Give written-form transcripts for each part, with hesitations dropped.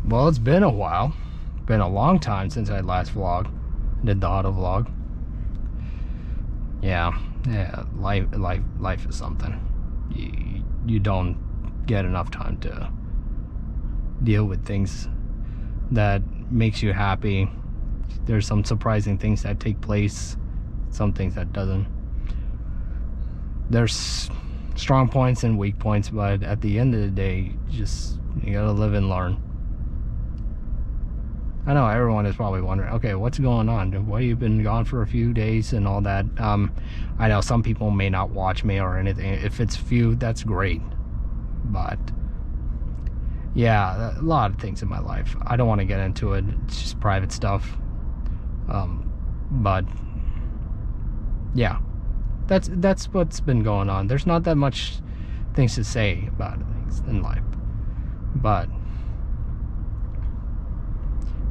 Well, it's been a while. Been a long time since I last did the auto vlog. Yeah, life is something. You don't get enough time to deal with things that makes you happy. There's some surprising things that take place, some things that doesn't. There's strong points and weak points, but at the end of the day, you gotta live and learn. I know everyone is probably wondering, okay, what's going on? Why you've been gone for a few days and all that? I know some people may not watch me or anything. If it's few, that's great. But yeah, a lot of things in my life. I don't want to get into it. It's just private stuff. But yeah, that's what's been going on. There's not that much things to say about things in life. But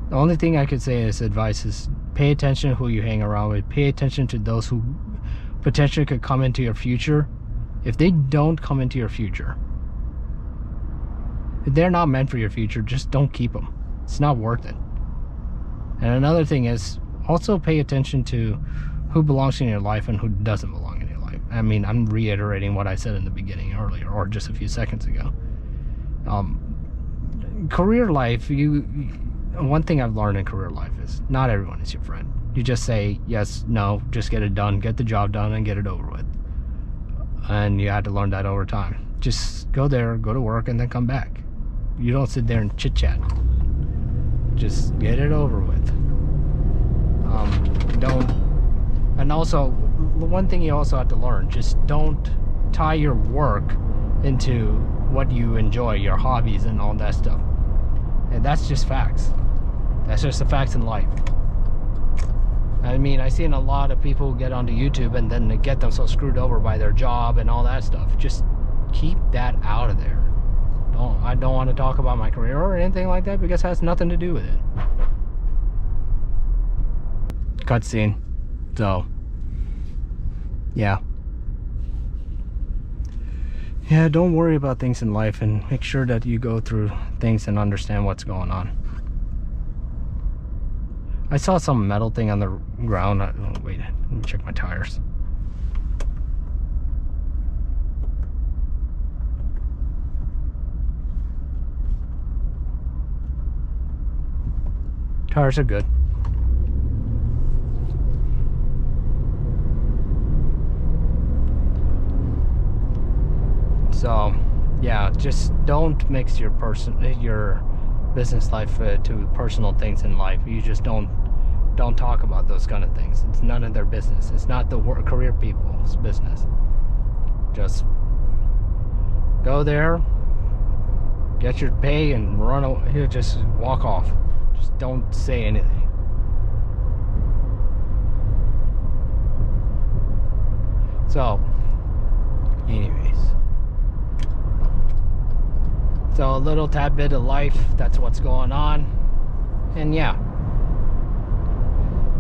the only thing I could say as advice is pay attention to who you hang around with. Pay attention to those who potentially could come into your future. If they don't come into your future, if they're not meant for your future, just don't keep them. It's not worth it. And another thing is also pay attention to who belongs in your life and who doesn't belong in your life. I mean, I'm reiterating what I said in the beginning earlier, or just a few seconds ago. Career life, one thing I've learned in career life is not everyone is your friend. You just say yes, no, just get it done, get the job done, and get it over with. And you had to learn that over time. Just go there, go to work, and then come back. You don't sit there and chit-chat. Just get it over with. And also, the one thing you also have to learn, just don't tie your work into what you enjoy, your hobbies and all that stuff. And that's just facts. That's just the facts in life. I mean, I've seen a lot of people get onto YouTube and then they get them so screwed over by their job and all that stuff. Just keep that out of there. I don't want to talk about my career or anything like that because it has nothing to do with it. Cutscene. So, yeah. Yeah, don't worry about things in life and make sure that you go through things and understand what's going on. I saw some metal thing on the ground. Oh, wait, let me check my tires. Tires are good. So, yeah, just don't mix your business life to personal things in life. You just don't talk about those kind of things. It's none of their business. It's not the career people's business. Just go there, get your pay, and run away. Just walk off. Just don't say anything. So, anyways. So a little tad bit of life, that's what's going on. And yeah,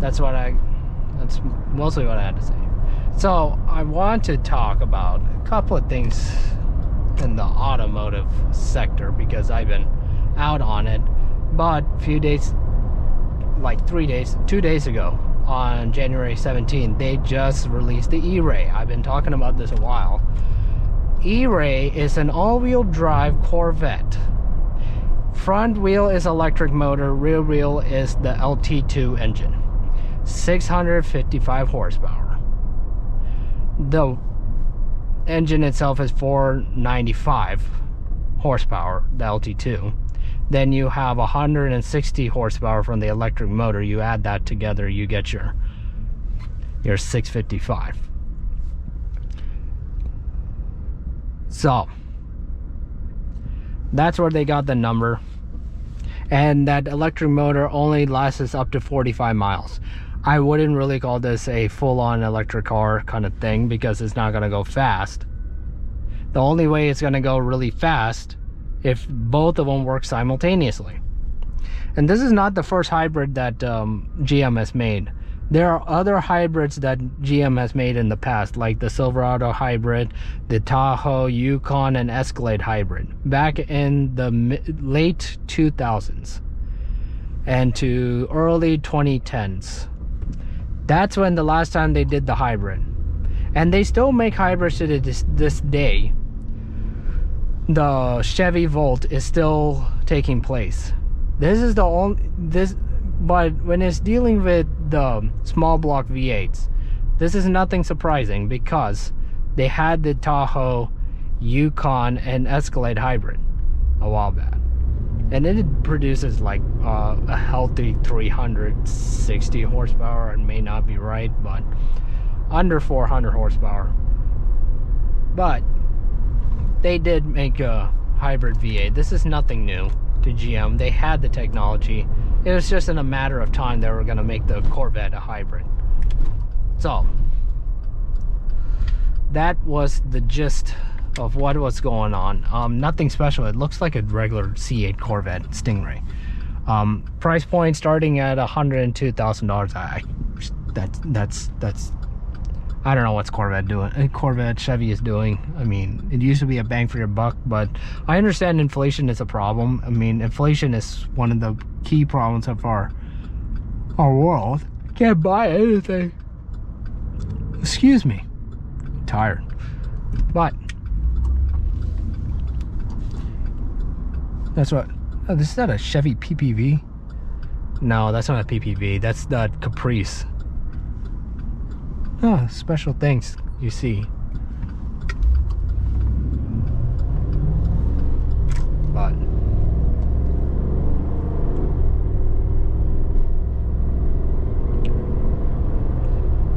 that's mostly what I had to say. So I want to talk about a couple of things in the automotive sector because I've been out on it. But a few days, like 2 days ago, on January 17th, they just released the E-Ray. I've been talking about this a while. E-Ray is an all-wheel drive Corvette. Front wheel is electric motor, rear wheel is the LT2 engine. 655 horsepower. The engine itself is 495 horsepower, the LT2. Then you have 160 horsepower from the electric motor. You add that together, you get your 655. So that's where they got the number. And that electric motor only lasts up to 45 miles. I wouldn't really call this a full-on electric car kind of thing because it's not going to go fast. The only way it's going to go really fast if both of them work simultaneously. And this is not the first hybrid that GM has made. There are other hybrids that GM has made in the past, like the Silverado hybrid, the Tahoe, Yukon, and Escalade hybrid, back in the late 2000s and to early 2010s. That's when the last time they did the hybrid. And they still make hybrids to this day. The Chevy Volt is still taking place. This is the only but when it's dealing with the small block V8s, this is nothing surprising because they had the Tahoe, Yukon, and Escalade hybrid a while back, and it produces like a healthy 360 horsepower. It may not be right, but under 400 horsepower. But they did make a hybrid V8. This is nothing new to GM. They had the technology. It was just in a matter of time they were going to make the Corvette a hybrid. So that was the gist of what was going on. Nothing special. It looks like a regular C8 Corvette Stingray. Price point starting at $102,000. That's I don't know what's Corvette Chevy is doing. I mean, it used to be a bang for your buck, but I understand inflation is a problem. I mean, inflation is one of the key problems of our world. Can't buy anything. Excuse me. I'm tired. But that's what. Oh, this is not a Chevy PPV. No, that's not a PPV. That's the Caprice. Oh, special things you see. But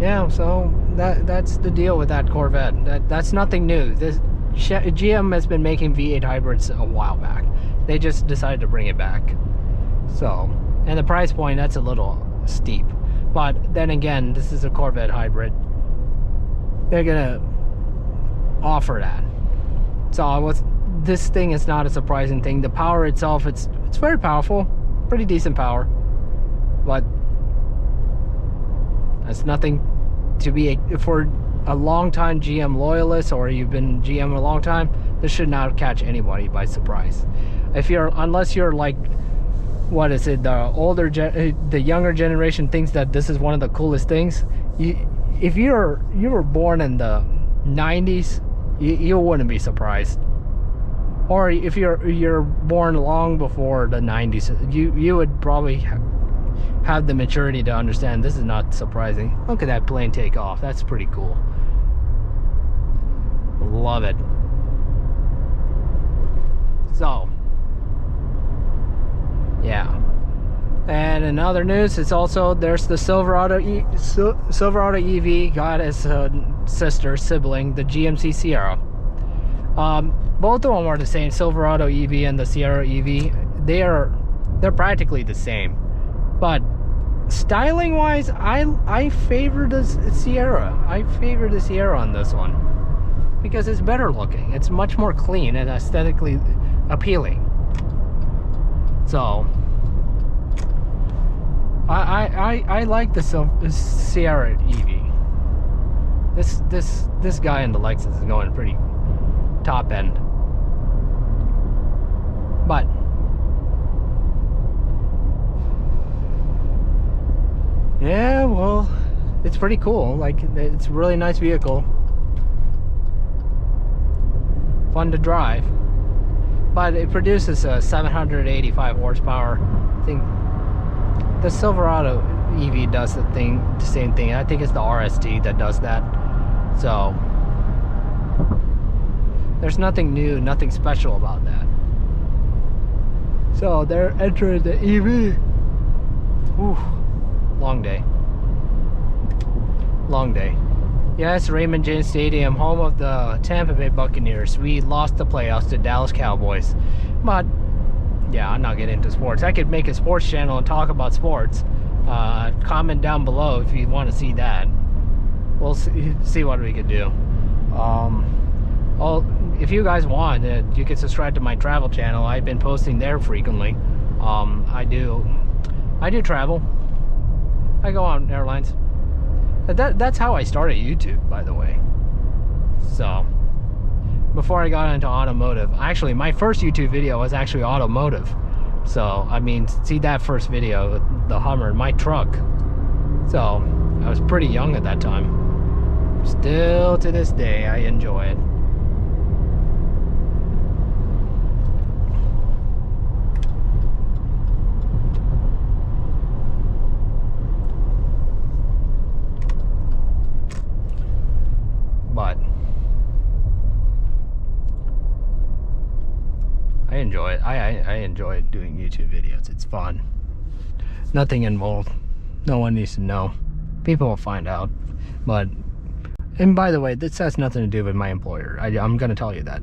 yeah, so that's the deal with that Corvette. That's nothing new. This GM has been making V8 hybrids a while back. They just decided to bring it back. So, and the price point, that's a little steep. But then again, this is a Corvette hybrid. They're gonna offer that. So this thing is not a surprising thing. The power itself, it's very powerful, pretty decent power. But that's nothing to be for a long-time GM loyalist, or you've been GM a long time. This should not catch anybody by surprise. Unless you're like, what is it, the younger generation thinks that this is one of the coolest things. If you were born in the 90s, you wouldn't be surprised. Or if you're born long before the 90s, you would probably have the maturity to understand this is not surprising. Look at that plane take off. That's pretty cool. Love it. So yeah. And in other news, it's also, there's the Silverado EV got its sibling, the GMC Sierra. Both of them are the same, Silverado EV and the Sierra EV. They're practically the same, but styling wise, I favor the Sierra. I favor the Sierra on this one because it's better looking. It's much more clean and aesthetically appealing. So I like the Sierra EV. This guy in the Lexus is going pretty top end. But yeah, well, it's pretty cool. Like, it's a really nice vehicle. Fun to drive. But it produces a 785 horsepower. I think the Silverado EV does the same thing. I think it's the RST that does that. So there's nothing new, nothing special about that. So they're entering the EV. Ooh, long day. Long day. Yes, Raymond James Stadium, home of the Tampa Bay Buccaneers. We lost the playoffs to Dallas Cowboys. But yeah, I'm not getting into sports. I could make a sports channel and talk about sports. Comment down below if you want to see that. We'll see what we could do. If you guys want, you can subscribe to my travel channel. I've been posting there frequently. I do travel. I go on airlines. That's how I started YouTube, by the way. So, before I got into automotive, actually, my first YouTube video was actually automotive. So, I mean, see that first video, the Hummer, my truck. So, I was pretty young at that time. Still to this day, I enjoy it. But I enjoy it. I enjoy doing YouTube videos. It's fun. Nothing involved. No one needs to know. People will find out. But, and by the way, this has nothing to do with my employer. I'm going to tell you that.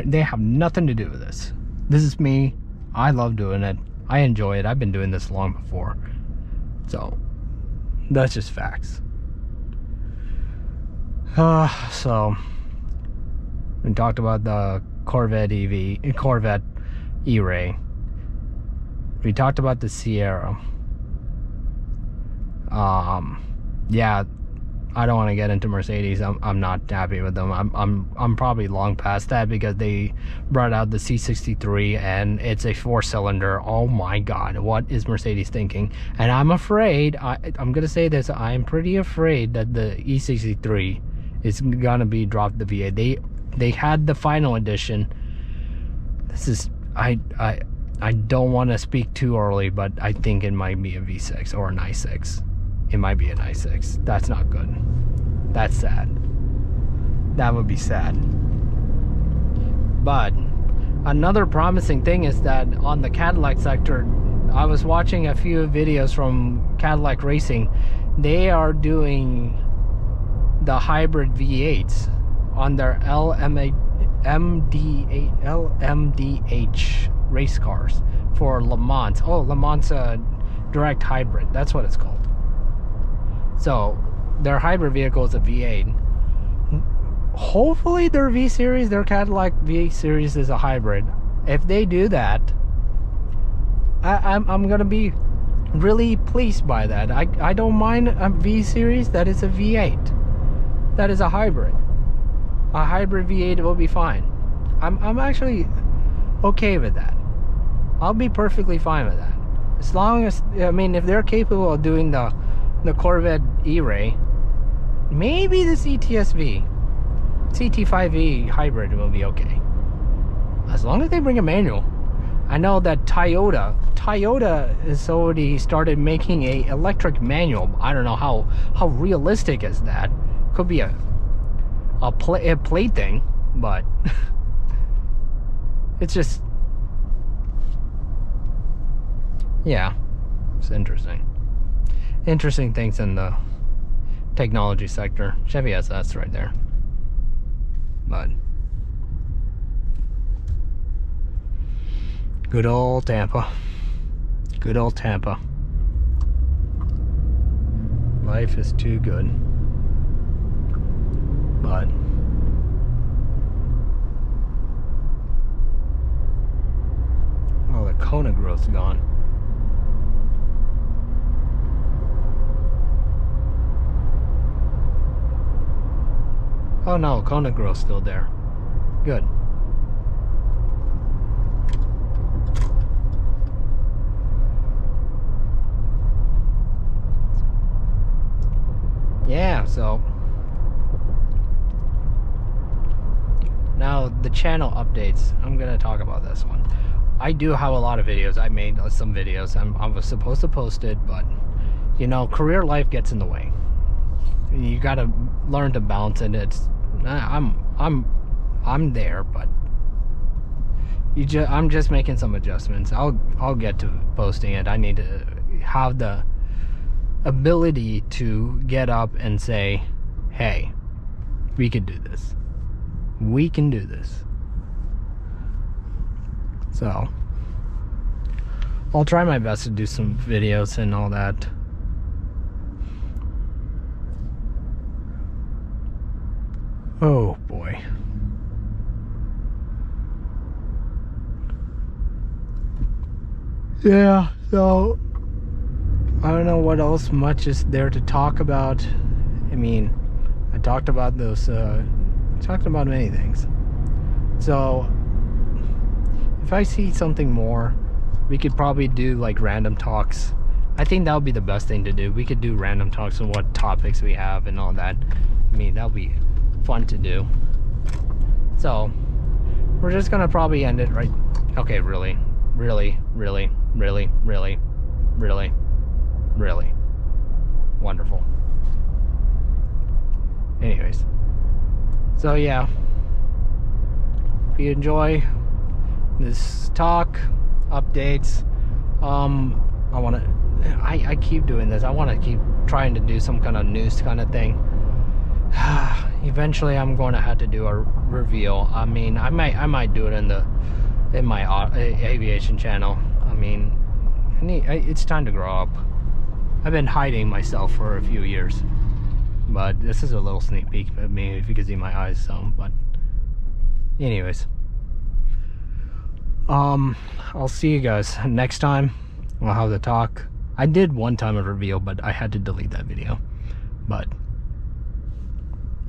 They have nothing to do with this. This is me. I love doing it. I enjoy it. I've been doing this long before. So, that's just facts. So, we talked about the Corvette E-Ray. We talked about the Sierra. Yeah, I don't want to get into Mercedes. I'm not happy with them. I'm probably long past that because they brought out the C63 and it's a 4-cylinder. Oh my God, what is Mercedes thinking? And I'm afraid, I'm gonna say this, I'm pretty afraid that the E63 is gonna be dropped the V8. They had the final edition. This is, I don't want to speak too early, but I think it might be a V6 or an i6. It might be an i6. That's not good. That's sad. That would be sad. But another promising thing is that on the Cadillac sector, I was watching a few videos from Cadillac Racing. They are doing the hybrid V8s on their LMDH race cars for Le Mans. Oh, Le Mans direct hybrid. That's what it's called. So their hybrid vehicle is a V8. Hopefully their V-Series, their Cadillac V-Series is a hybrid. If they do that, I'm gonna be really pleased by that. I don't mind a V-Series that is a V8. That is a hybrid. A hybrid V8 will be fine. I'm actually okay with that. I'll be perfectly fine with that. As long as, I mean, if they're capable of doing the Corvette E-Ray, maybe the CT5V hybrid will be okay. As long as they bring a manual. I know that Toyota has already started making a electric manual. I don't know how realistic is that. Could be a plate thing, but it's just, yeah, it's interesting things in the technology sector. Chevy SS right there. But good old Tampa. Good old Tampa. Life is too good. But oh, the Kona growth's gone. Oh no, Kona growth's still there. Good. Yeah, so now the channel updates. I'm gonna talk about this one. I do have a lot of videos. I made some videos. I was supposed to post it, but you know, career life gets in the way. You gotta learn to balance it. It's I'm there, but I'm just making some adjustments. I'll get to posting it. I need to have the ability to get up and say, hey, we can do this. We can do this. So I'll try my best to do some videos and all that. Oh boy. Yeah, so I don't know what else much is there to talk about. I mean, I talked about those, talked about many things. So, if I see something more, we could probably do like random talks. I think that would be the best thing to do. We could do random talks on what topics we have and all that. I mean, that would be fun to do. So, we're just gonna probably end it right. Okay, really. Wonderful. Anyways. So, yeah. If you enjoy this talk, updates, I keep doing this. I want to keep trying to do some kind of news kind of thing. Eventually I'm going to have to do a reveal. I mean, I might do it in my aviation channel. I mean, it's time to grow up. I've been hiding myself for a few years, but this is a little sneak peek of me, if you can see my eyes some. But anyways, I'll see you guys next time. We'll have the talk. I did one time a reveal, but I had to delete that video. But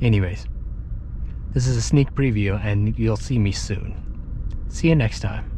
anyways, this is a sneak preview, and you'll see me soon. See you next time.